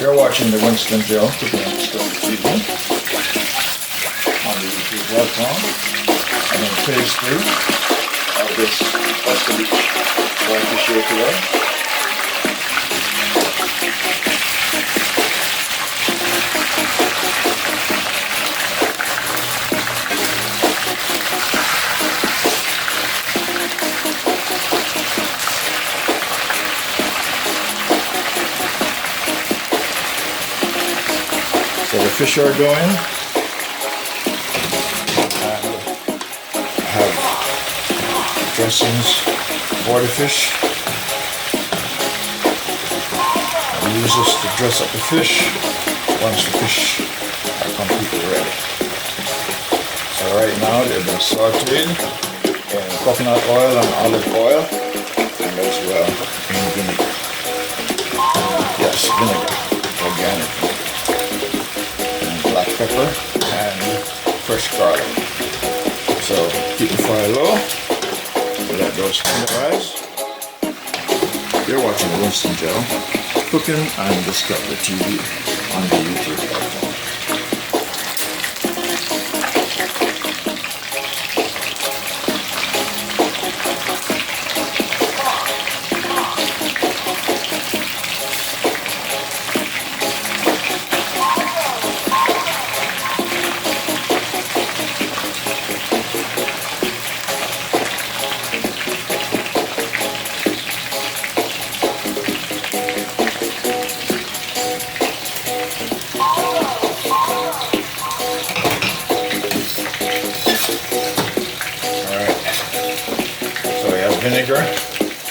You're watching the Winston Joe cooking and discovery TV on the YouTube platform. I'm in phase 3 of this Escovitch Fish here today. So the fish are going. And I have dressings for the fish. I use this to dress up the fish once the fish are completely ready. So right now they've been sauteed in coconut oil and olive oil, and as well in vinegar. Yes, vinegar, organic vinegar. Black pepper and fresh garlic. So keep the fire low, let those tenderize. You're watching Winston Joe cooking and discovery TV on the YouTube platform. Vinegar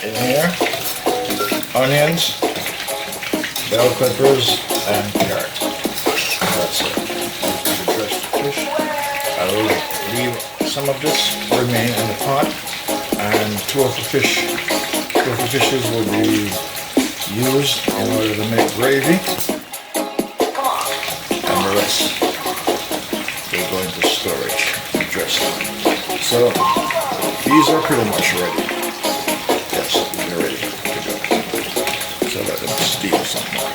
in here, onions, bell peppers, and carrots. That's it. To dress the fish. I will leave some of this remain in the pot, and two of the fishes will be used in order to make gravy, and the rest will go into storage and dress them. So these are pretty much ready. They're ready to go. So let them steam some more.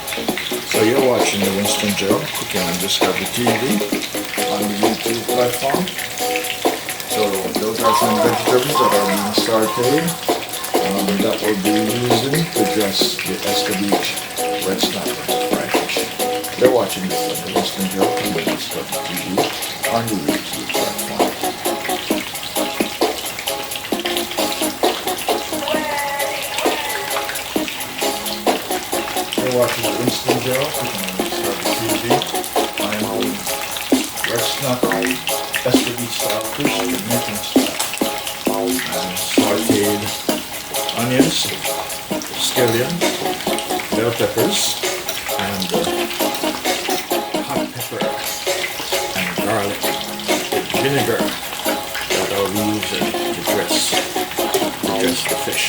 So you're watching the Winston Joe Cooking and Discovery TV on the YouTube platform. So those are some vegetables that are being sauteed that will be using to dress the Escovitch red snapper fried fish. You're watching this on the Winston Joe Cooking and Discovery TV on the YouTube platform. Watching the Winston Joe Cooking and Discovery TV. I'm on red snapper, Escovitch style fish, Jamaican style, and sauteed onions, scallion, bell peppers, and hot pepper and garlic with vinegar that I'll be using to dress the fish.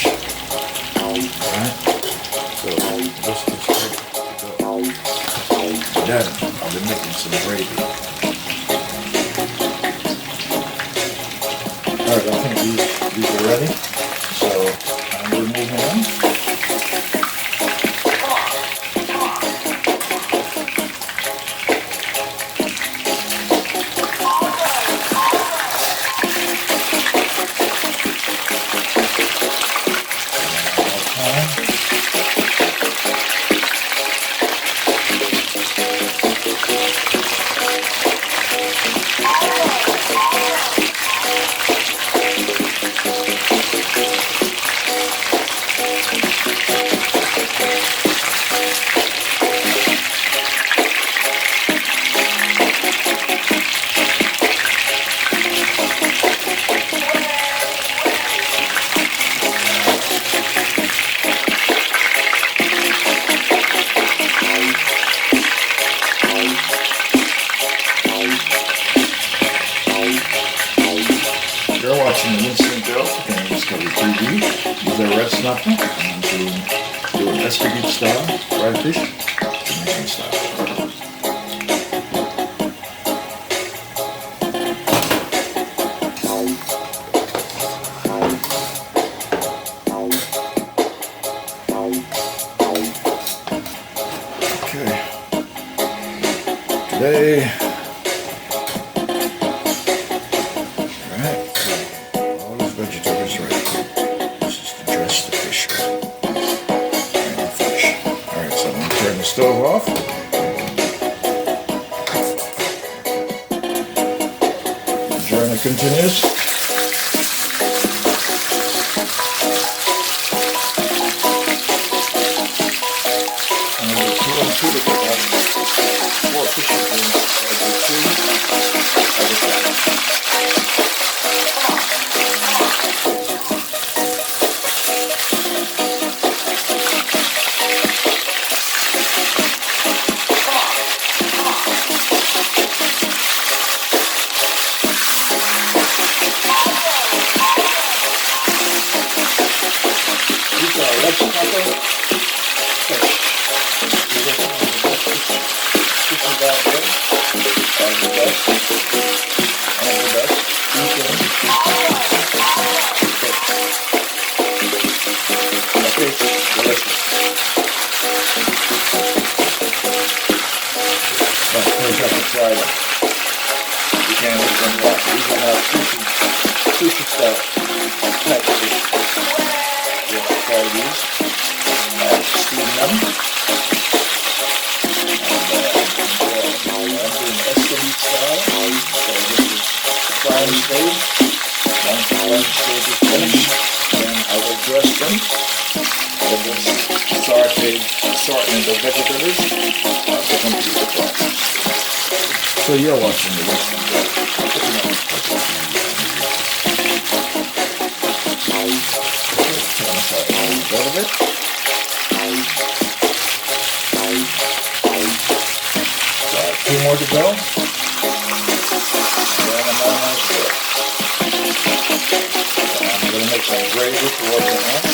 Alright? So this is ready to go. Then I'll be making some gravy. Alright, I think these are ready. So I'm removing them. You're watching the Winston Joe Cooking and Discovery TV. These are red snapper. I'm doing Escovitch style fried fish, Jamaican style. Okay. Okay. Alright, all the vegetables ready. This is to dress the fish with. Alright, so I'm going to turn the stove off. The journey continues. Sushi style Pepperoni. We're going to try these. Steam them. And I'm doing Escovitch style. So this is the frying stage. Once the frying stage is finished, then I will dress them with this sauteed assortment of vegetables. To complete the process. So you're watching the rest of it. A little bit. So 2 more to go. Then I'm almost there. I'm going to make some gravy towards the end.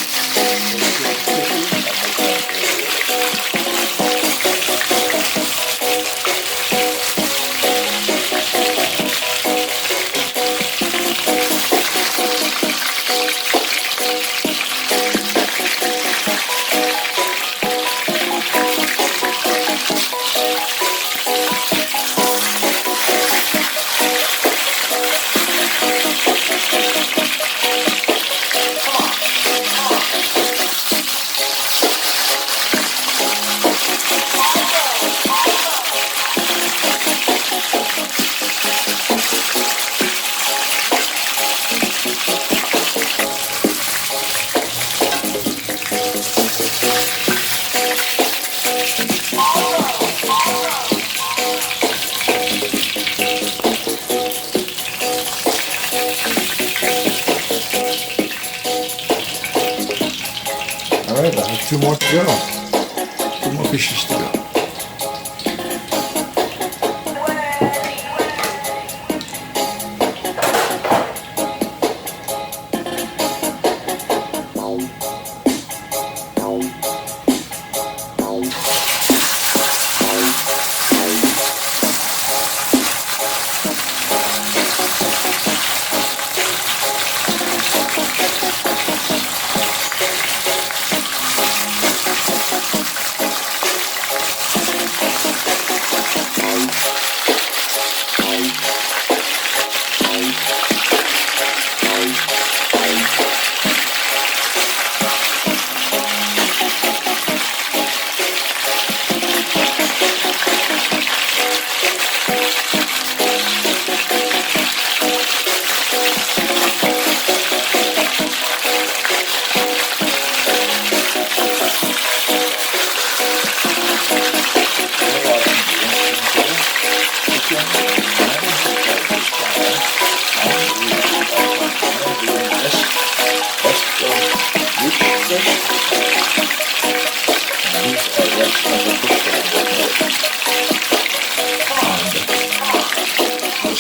Alright, I have 2 more to go. 2 more fishes to go.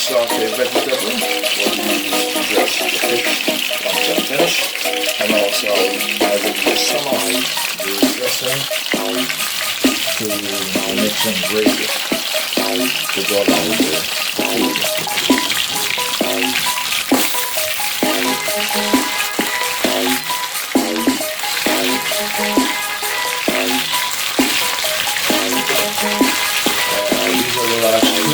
Sauteed vegetable, what we use to dress the fish once I'm finished, and also I will use some of the dressing to make some gravy to go along with the food. These are the last 2.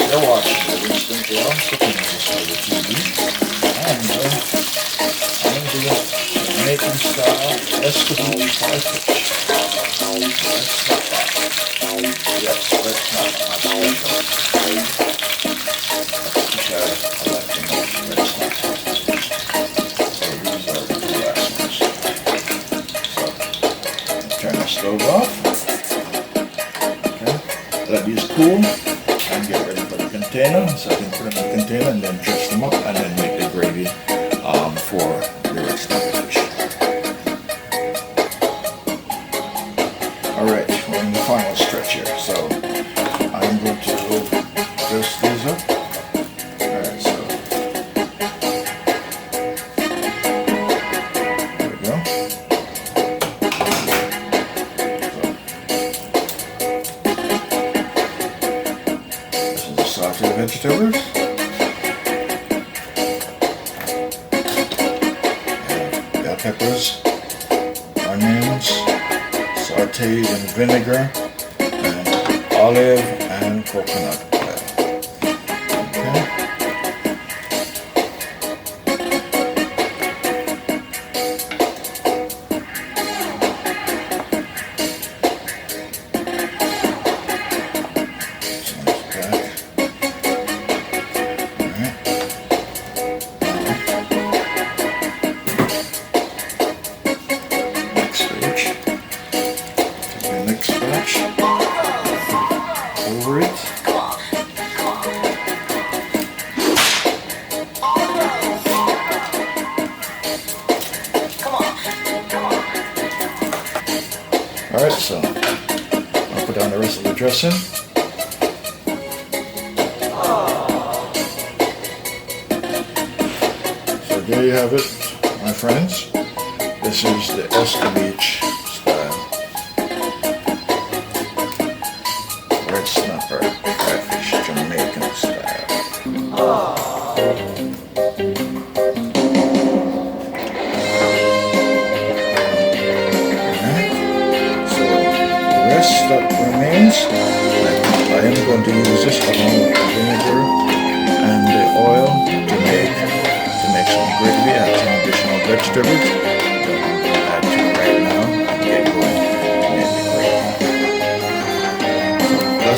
You're watching the Winston Joe cooking episode of TV, and I'm doing Jamaican style Escovitch fried fish. Let's not that. Yes, let's not special. Because I like to make let's not. So these are the two last ones. So turn the stove off. Okay, let these cool. And get ready for the container, so I can put them in the container and then dress them up and then make the gravy for the rest of the fish. Alright, we're in the final stretch here, so I'm going to dress these up. Alright, so there we go. Sauteed vegetables, bell peppers, onions, sauteed in vinegar, and olive and coconut oil. Okay. Over it. Alright, so I'll put down the rest of the dressing. So there you have it, my friends. This is the Escovitch style red snapper fried fish, Jamaican style. Alright, so the rest that remains, I am going to use this along with the vinegar and the oil to make some gravy. I have some additional vegetables.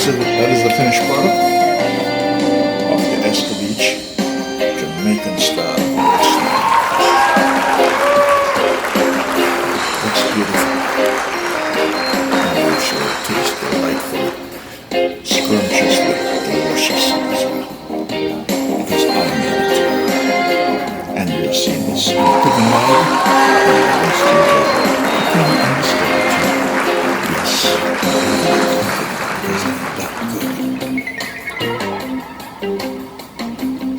That is the finished product of the Escovitch Jamaican style. Looks beautiful. And I'm sure it tastes delightful, scrumptiously delicious as well. Because I made it. And you'll see this cooking log. Yes.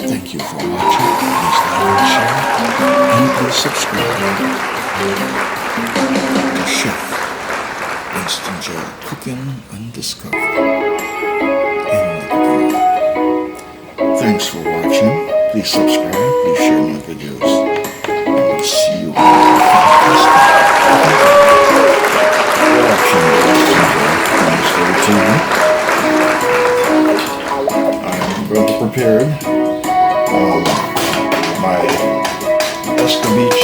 Thank you for watching. Please like and share, and please subscribe to Chef Winston Joe Cooking Undiscovered in the cooking. Thanks for watching. Please subscribe. Please share my videos. And we'll see you on the watching TV. I'm going to prepare my Escovitch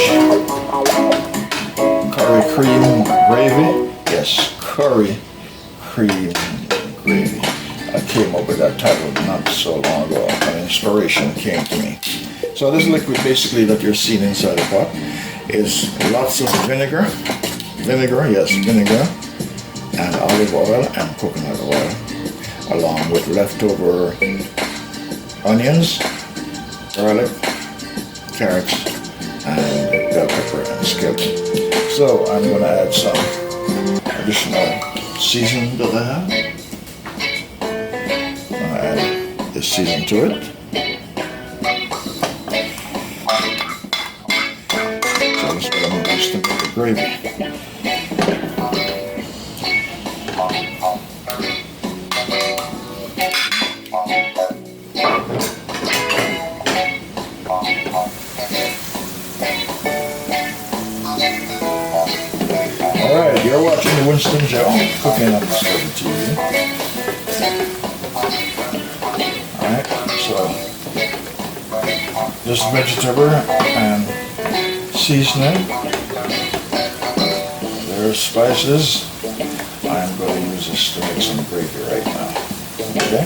curry cream gravy. Yes, curry cream gravy. I came up with that title not so long ago. An inspiration came to me. So this liquid basically that you're seeing inside the pot is lots of vinegar. Vinegar, and olive oil and coconut oil, along with leftover onions, garlic, carrots, and bell pepper and skeleton. So I'm going to add some additional seasoning that I have. I'm going to add this season to it. So this is what I'm going to use to make the gravy. Alright, you're watching the Winston Joe Cooking Undiscovered TV. this vegetable and seasoning. There's spices. I'm going to use this to make some gravy right now. Okay?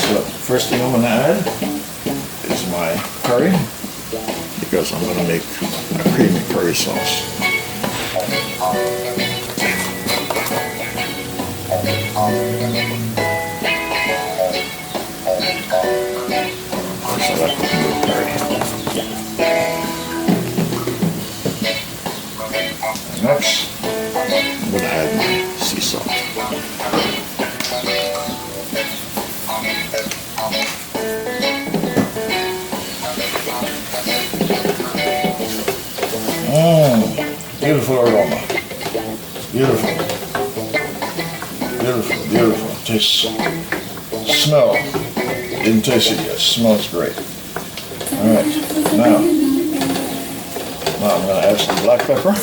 So first thing I'm going to add is my curry, because I'm going to make a creamy curry sauce. So that's cooking with curry. Next, I'm going to add my sea salt. Beautiful aroma. Beautiful. Beautiful, beautiful. Taste, smell. Didn't taste it yet. Smells great. Alright, now I'm going to add some black pepper.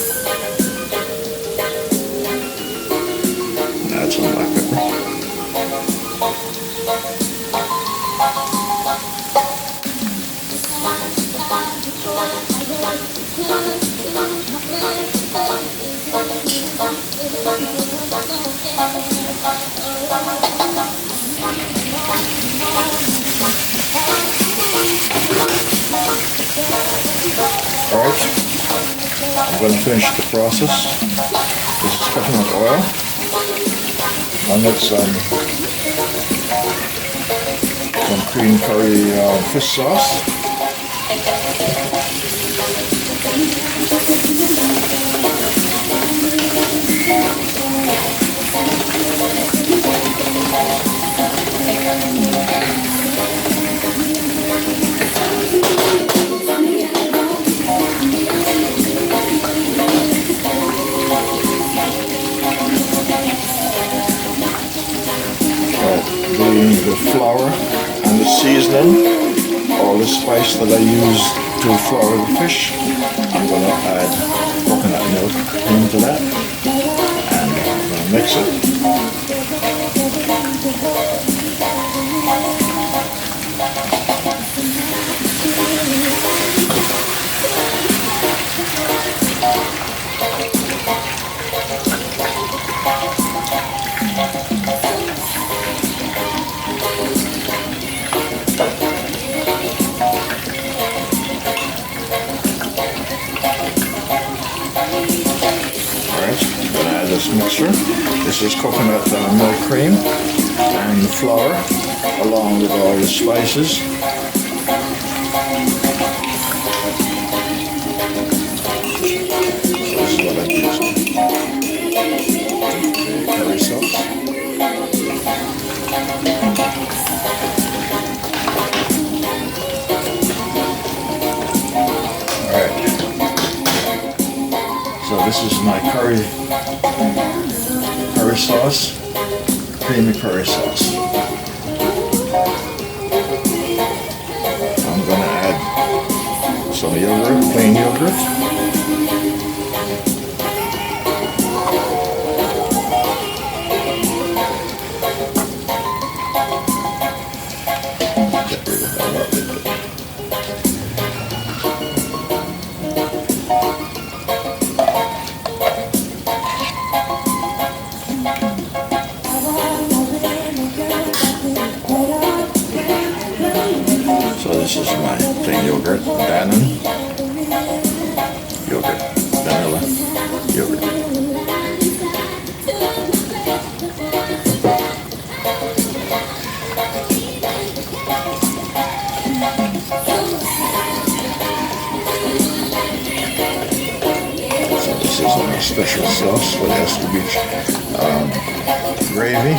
Add some black pepper. Alright, I'm going to finish the process. This is coconut oil. I'll make some cream curry fish sauce. The flour and the seasoning, all the spice that I use to flour the fish, I'm going to add coconut milk into that, and I'm going to mix it. This mixture. This is coconut milk cream and the flour, along with all the spices. So this is what I'm using. Curry sauce. Alright. So this is my curry sauce, creamy curry sauce. I'm going to add some yogurt, plain yogurt. Get rid of that little bit. This is my plain yogurt, Dannon yogurt, vanilla yogurt. So this is my special sauce for the Escovitch gravy.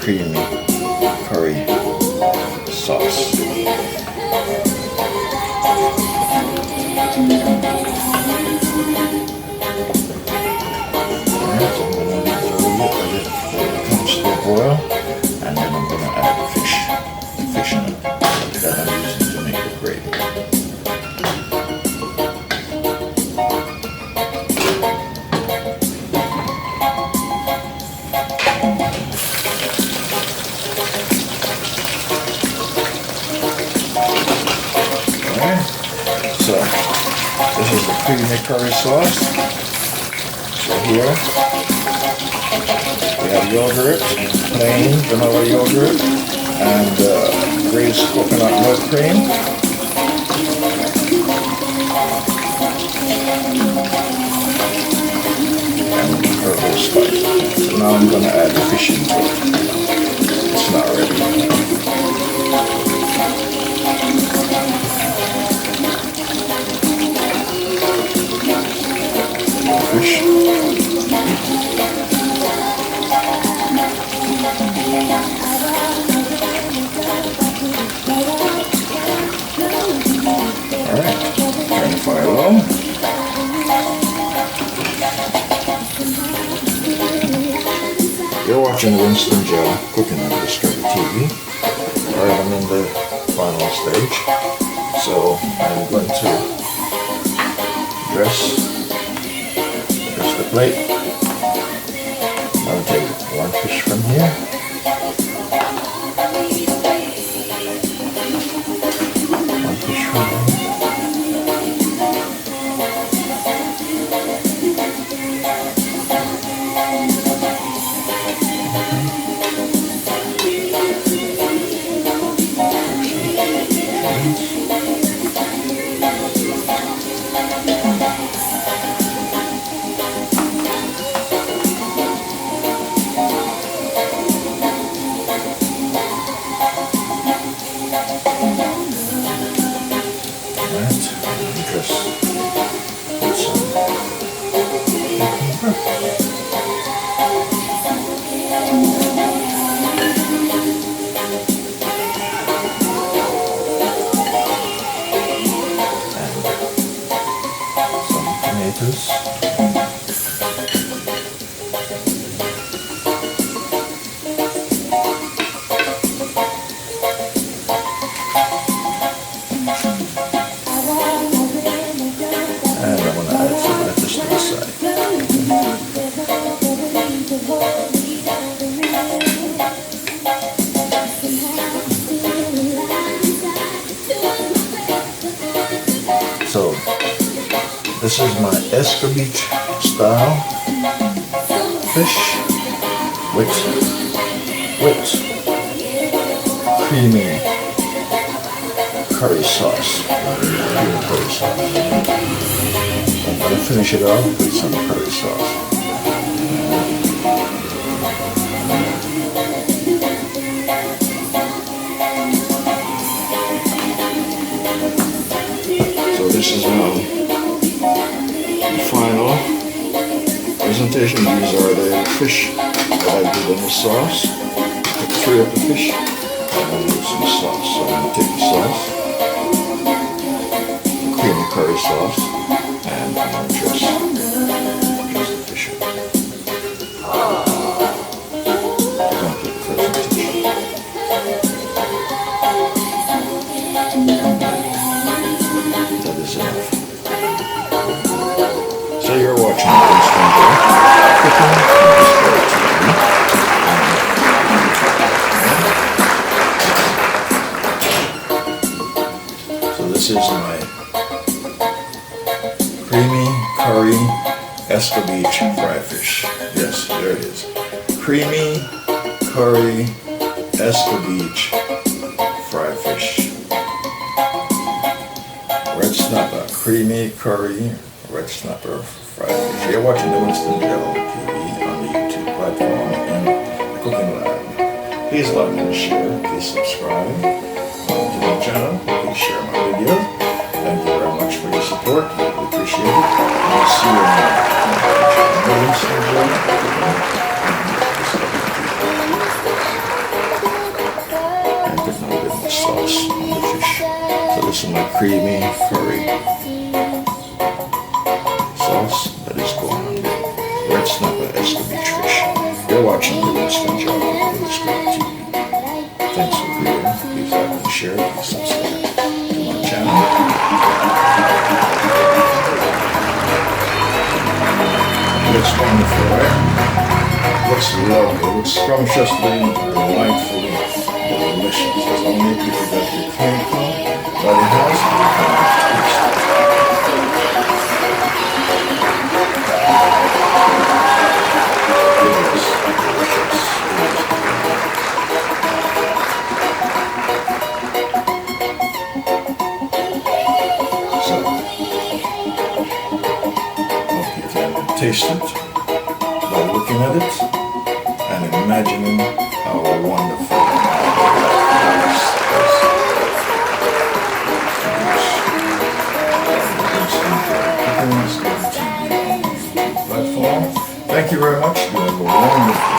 creamy curry sauce. Alright, so I'm going to leave it a little comes to a boil, and then I'm going to add the fish in it that I'm using to make the gravy. Alright, so this is the creamy curry sauce. So here we have yogurt, plain vanilla yogurt, and greased coconut milk cream. And herbal spices. So now I'm going to add the fish into it. It's not ready. Fish. Alright, turn the fire low. You're watching Winston Joe cooking on Discovery TV. Alright, I'm in the final stage. So I'm going to dress the plate. I'm going to take one fish from here. One fish from here. So this is my Escovitch style fish with creamy curry sauce. I'm going to finish it off with some curry sauce. So this is now the final presentation. These are the fish that I did in the sauce. Took 3 of the fish and use some sauce. So I'm going to take the sauce, the creamy curry sauce, and I'm going to dress the fish in. I'm going to put the presentation. That is enough. So you're watching Winston Joe cooking on Discovery TV. So this is my creamy curry Escovitch fried fish. Yes, there it is. Creamy curry Escovitch fried fish. Red snapper, creamy curry red snapper fried fish. You're watching the Winston Joe TV on the YouTube platform and the Cooking Lab. Please like and share. Please subscribe to the channel. Please share my videos. Thank you very much for your support. We appreciate it. I'll see you in the Winston Joe. creamy curry sauce that is going on the red snapper Escovitch fish. You're watching the Winston Job on Scotch TV. Thanks for viewing. Please like and share. Please subscribe to my channel. Looks wonderful, right? Looks lovely. Looks scrumptiously, delightfully delicious. There's only people that get chemical, but it has to be taste. It is delicious. So, hope you can taste it by looking at it and imagining how wonderful platform. Thank you very much. You have a wonderful